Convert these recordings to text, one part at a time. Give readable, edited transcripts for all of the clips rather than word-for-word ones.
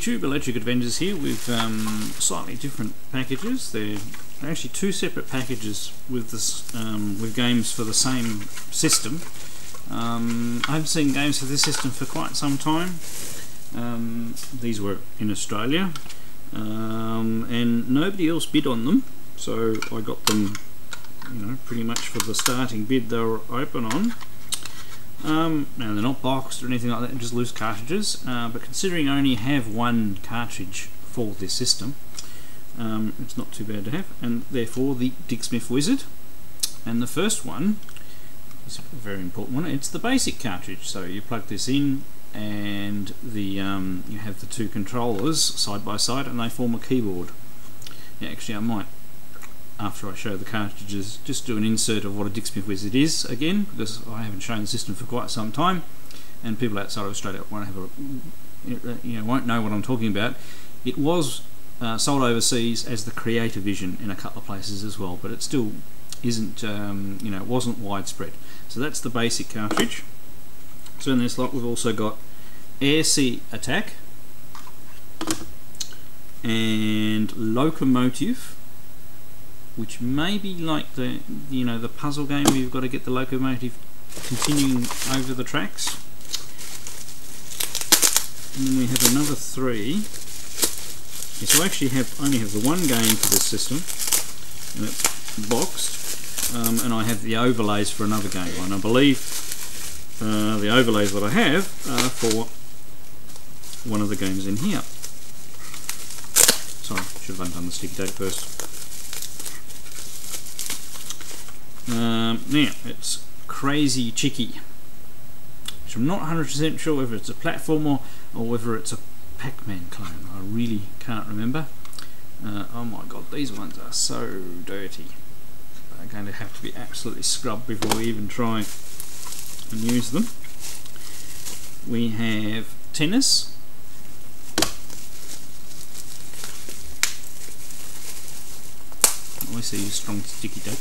YouTube, Electric Adventures here with slightly different packages. They're actually two separate packages with this, with games for the same system. I haven't seen games for this system for quite some time. These were in Australia, and nobody else bid on them, so I got them, pretty much for the starting bid they were open on. Now they're not boxed or anything like that, they're just loose cartridges, but considering I only have one cartridge for this system, it's not too bad to have, and therefore the Dick Smith Wizzard. And the first one is a very important one. It's the basic cartridge, so you plug this in and you have the two controllers side by side and they form a keyboard. Yeah, actually I might, after I show the cartridges, just do an insert of what a Dick Smith Wizzard is again, because I haven't shown the system for quite some time and people outside of Australia won't won't know what I'm talking about. It was sold overseas as the Creativision in a couple of places as well, but it still isn't, it wasn't widespread. So that's the basic cartridge. So in this lot we've also got Air-Sea Attack and Locomotive, which may be like the the puzzle game where you've got to get the locomotive continuing over the tracks. And then we have another three. Yeah, so I actually only have the one game for this system, and it's boxed, and I have the overlays for another game, and I believe the overlays that I have are for one of the games in here. Sorry, should have undone the sticky tape first. Now, it's Crazy Chicky, which I'm not 100% sure whether it's a platformer or whether it's a Pacman clone. I really can't remember. Oh my god, these ones are so dirty. They're going to have to be absolutely scrubbed before we even try and use them. We have Tennis. I always say use strong sticky tape.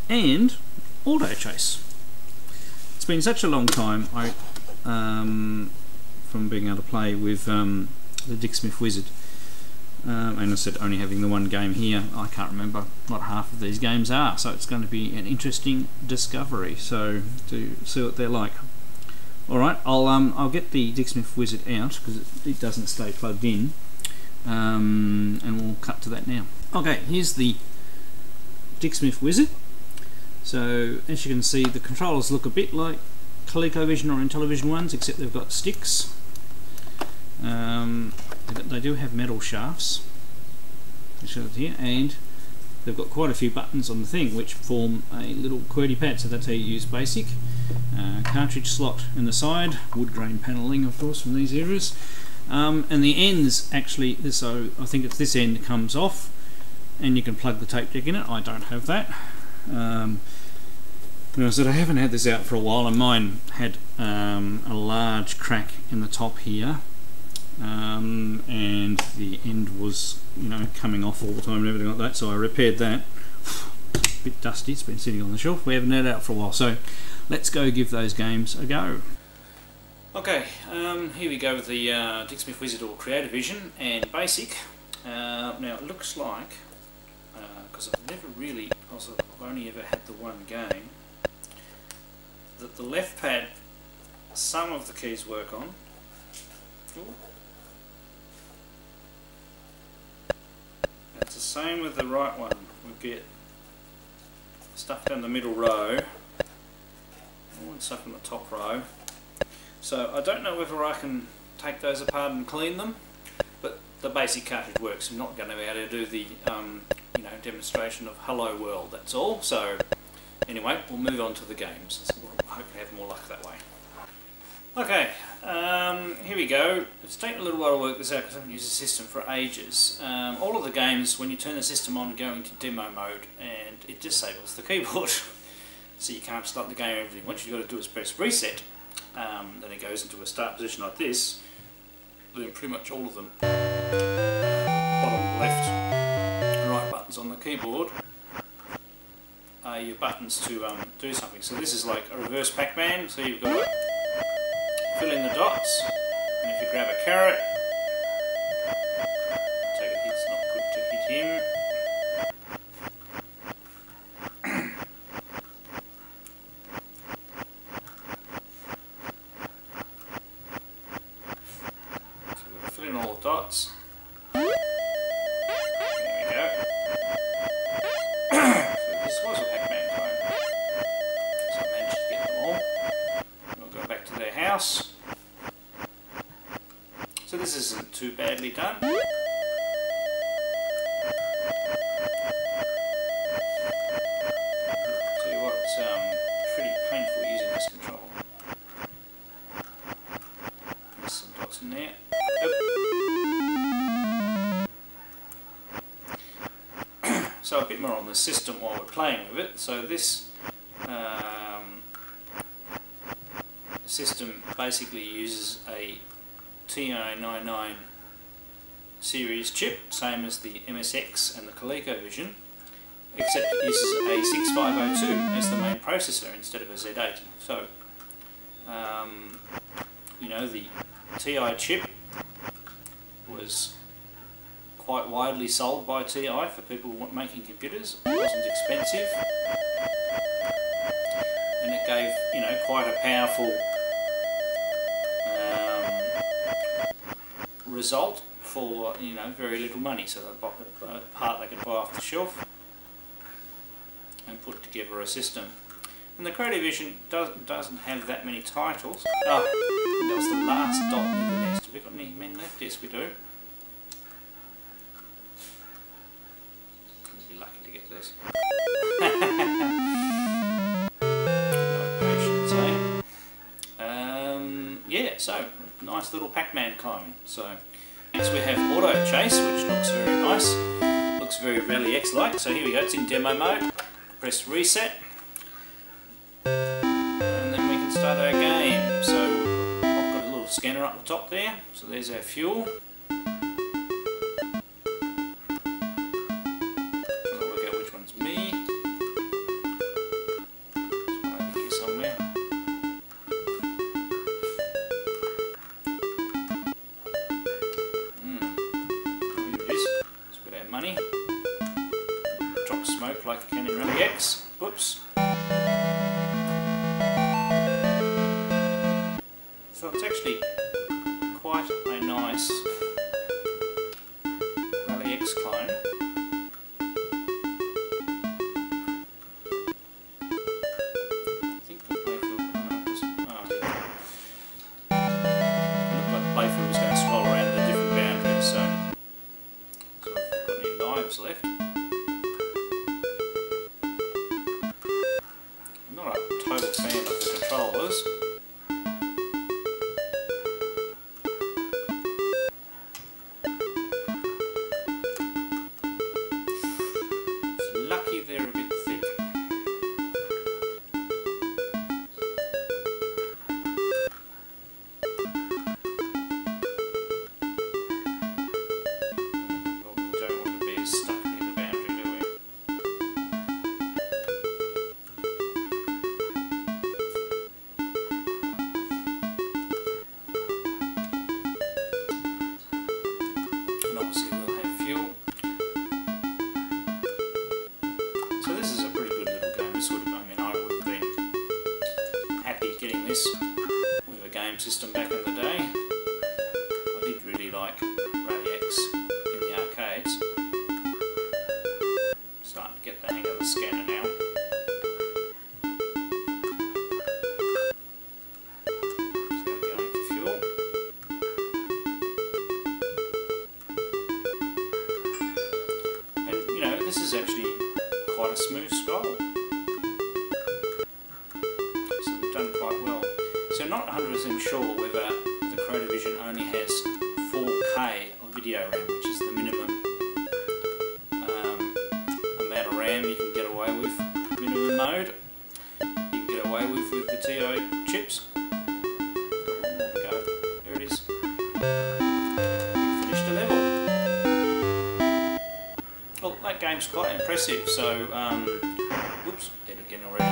And Auto Chase. It's been such a long time from being able to play with the Dick Smith Wizzard, and I said only having the one game here, I can't remember what half of these games are, so it's going to be an interesting discovery, so to see what they're like. Alright, I'll get the Dick Smith Wizzard out because it doesn't stay plugged in, and we'll cut to that now. Okay, here's the Dick Smith Wizzard. So as you can see, the controllers look a bit like ColecoVision or Intellivision ones, except they've got sticks. They do have metal shafts, here, and they've got quite a few buttons on the thing which form a little QWERTY pad, so that's how you use basic. Cartridge slot in the side, wood grain panelling of course from these eras, and the ends actually, so I think it's this end comes off and you can plug the tape deck in it. I don't have that. I said I haven't had this out for a while, and mine had a large crack in the top here, and the end was coming off all the time and everything like that, so I repaired that. A bit dusty, it's been sitting on the shelf, we haven't had it out for a while, so let's go give those games a go. Okay, here we go with the Dick Smith Wizzard or Creativision and Basic. Now it looks like, because I've never really, I've only ever had the one game, that the left pad, some of the keys work on. Ooh. It's the same with the right one. We get stuff down the middle row and stuff in the top row. So I don't know whether I can take those apart and clean them, but the basic cartridge works. I'm not going to be able to do the demonstration of Hello World, that's all. So anyway, we'll move on to the games. We'll hopefully have more luck that way. Okay, here we go. It's taken a little while to work this out because I haven't used the system for ages. All of the games, when you turn the system on, go into demo mode and it disables the keyboard. So you can't start the game or everything. What you've got to do is press reset, then it goes into a start position like this. Then pretty much all of them, bottom left and right buttons on the keyboard, are your buttons to do something. So this is like a reverse Pacman, so you've got to fill in the dots, and if you grab a carrot, dots. There we go. So this was a Pacman clone. So I managed to get them all. We'll go back to their house. So this isn't too badly done. Tell you what, it's pretty painful using this controller. There's some dots in there. So a bit more on the system while we're playing with it. So this system basically uses a TI-99 series chip, same as the MSX and the ColecoVision, except it uses a 6502 as the main processor instead of a Z80. So, you know, the TI chip was quite widely sold by TI for people making computers. It wasn't expensive, and it gave, you know, quite a powerful result for, you know, very little money. So they bought a part they could buy off the shelf and put together a system. And the Creativision doesn't have that many titles. Oh, that was the last dot in the nest. Have we got any men left? Yes, we do. I'd be lucky to get this. Patience, eh? Yeah, so nice little Pacman clone. So next we have Auto Chase, which looks very nice. Looks very Rally X-like. So here we go. It's in demo mode. Press reset, and then we can start our game. So I've got a little scanner up the top there. So there's our fuel. I'll work out which one's me. There's one over here somewhere. Here it is. Let's put our money. Drop smoke like it can in Rally X. Whoops. So it's actually quite a nice Rally X clone. I think the playfield, oh, yeah. It looked like the playfield was going to scroll around at a different boundary, so I've got any knives left. Not a total fan of the controllers. It's lucky they're a bit thick. Well, we don't want to be stuck near the boundary, do we? And obviously we'll have fuel. So this is a pretty good little game. This would have, I mean, I would have been happy getting this with a game system back in the day. I did really like Rally X in the arcades. Starting to get the hang of the scanner now. So we're going for fuel. And you know, this is actually quite a smooth scroll. So they've done quite well. So not 100% sure whether the Creativision only has 4K of video RAM, which is the minimum amount of RAM you can get away with, minimum mode, you can get away with the TI chips. Got one more to go. There it is. We've finished a level. Well, that game's quite impressive, so, whoops, dead again already.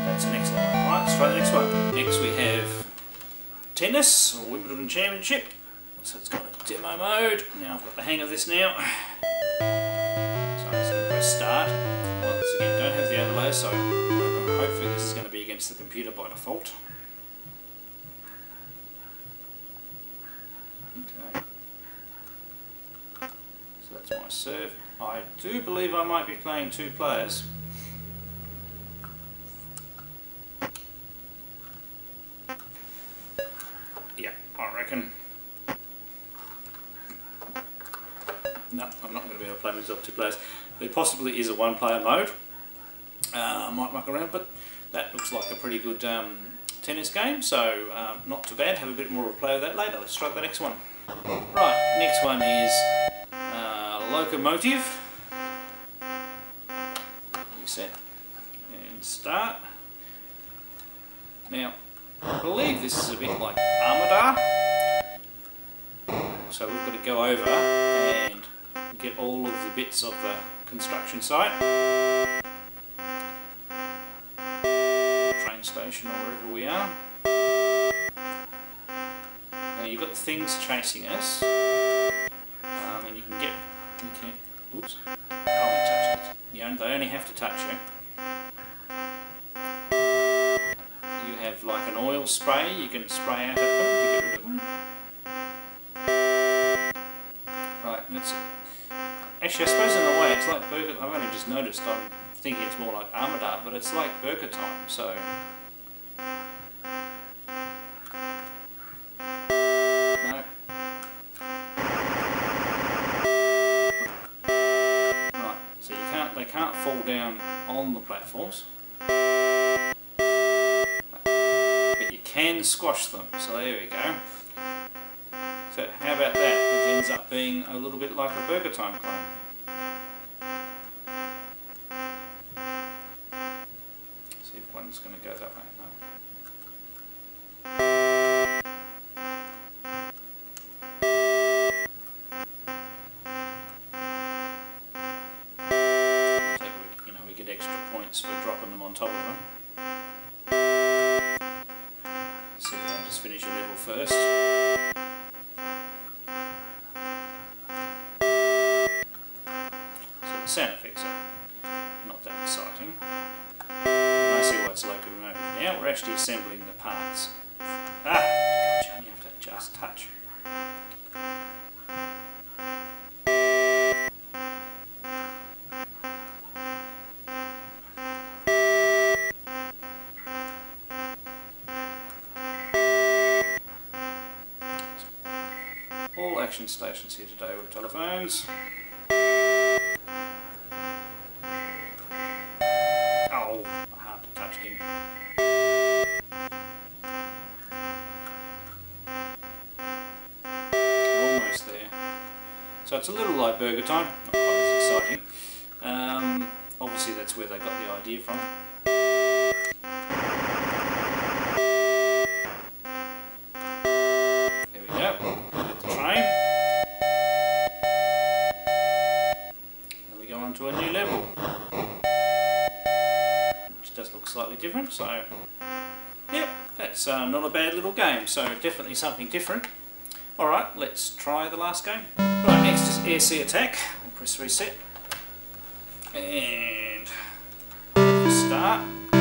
That's the next one. Alright, let's try the next one. Next we have tennis, or Wimbledon Championship. So it's got a demo mode. Now I've got the hang of this now. So I'm just going to press start. Once again, don't have the overlay, so hopefully this is going to be against the computer by default. Okay. So that's my serve. I do believe I might be playing 2 players. Yeah, I reckon. No, I'm not going to be able to play myself 2 players. There possibly is a 1-player mode. I might muck around, but that looks like a pretty good tennis game, so not too bad. Have a bit more of a play of that later. Let's try the next one. Right, next one is Locomotive. Reset and start. Now, I believe this is a bit like Armadar. So we've got to go over and get all of the bits of the construction site, or train station, or wherever we are. Now you've got things chasing us, and you can, oops, can't touch it. They only have to touch you. You have like an oil spray, you can spray out at them to get rid of them. Right, that's it. Actually, I suppose in a way it's like burger. I've only just noticed. I'm thinking it's more like Armadar, but it's like burger time. So no. Right. So they can't fall down on the platforms, but you can squash them. So there we go. So how about that? It ends up being a little bit like a burger time clone. See if one's going to go that way. No. We get extra points for dropping them on top of them. See if we can just finish a level first. Sound effects are not that exciting. You may see why it's Locomotive. Now we're actually assembling the parts. Gotcha, you have to just touch. All action stations here today with telephones. Hard to touch him. Almost there. So it's a little like burger time, not quite as exciting. Obviously that's where they got the idea from. There we go, get the train. Then we go on to a new level. Does look slightly different, so yep, that's not a bad little game, so definitely something different. Alright, let's try the last game. Right, next is Air Sea Attack. We'll press reset and start. So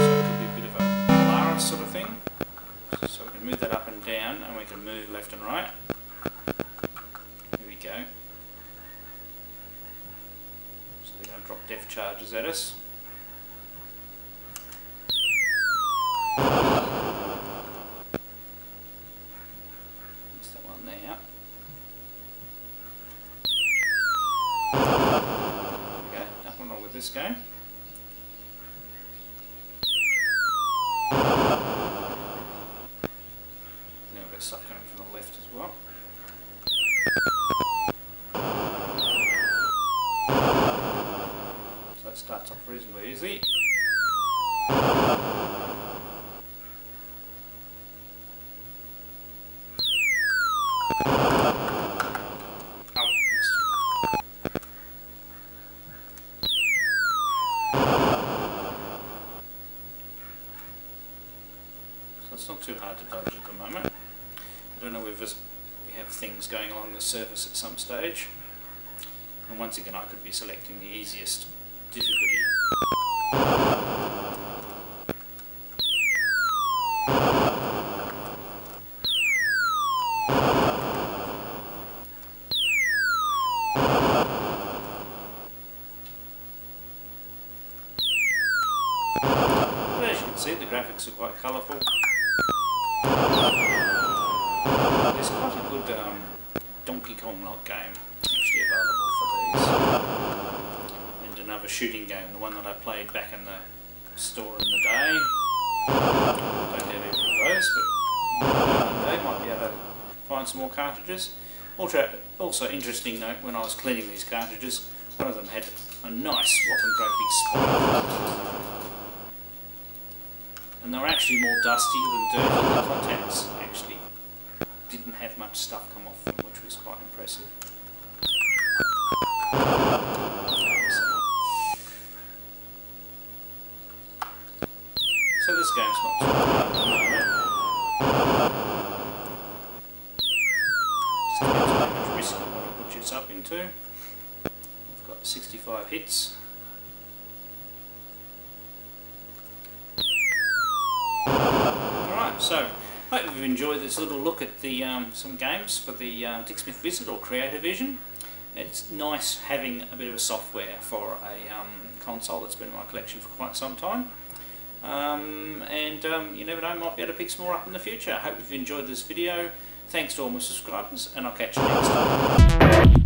it could be a bit of a Polaris sort of thing. So we can move that up and down, and we can move left and right. Here we go. So they're going to drop depth charges at us. Missed that one there. Okay, nothing wrong with this game. Now we've got stuff coming from the left as well. So it starts off reasonably easy. It's not too hard to dodge at the moment. I don't know if we have things going along the surface at some stage. And once again I could be selecting the easiest difficulty. graphics are quite colourful. There's quite a good Donkey Kong-like game actually available for these. And another shooting game, the one that I played back in the store in the day. Don't have either of those, but one day might be able to find some more cartridges. Also interesting note, when I was cleaning these cartridges, one of them had a nice whopping great big spot. And they were actually more dusty than dirty. The contacts actually didn't have much stuff come off them, which was quite impressive. So this game's not too bad at the moment. Just depends on how much risk you want to put yours up into. I've got 65 hits. Alright, so I hope you've enjoyed this little look at the some games for the Dick Smith Wizzard or Creativision. It's nice having a bit of a software for a console that's been in my collection for quite some time. You never know, might be able to pick some more up in the future. I hope you've enjoyed this video. Thanks to all my subscribers, and I'll catch you next time.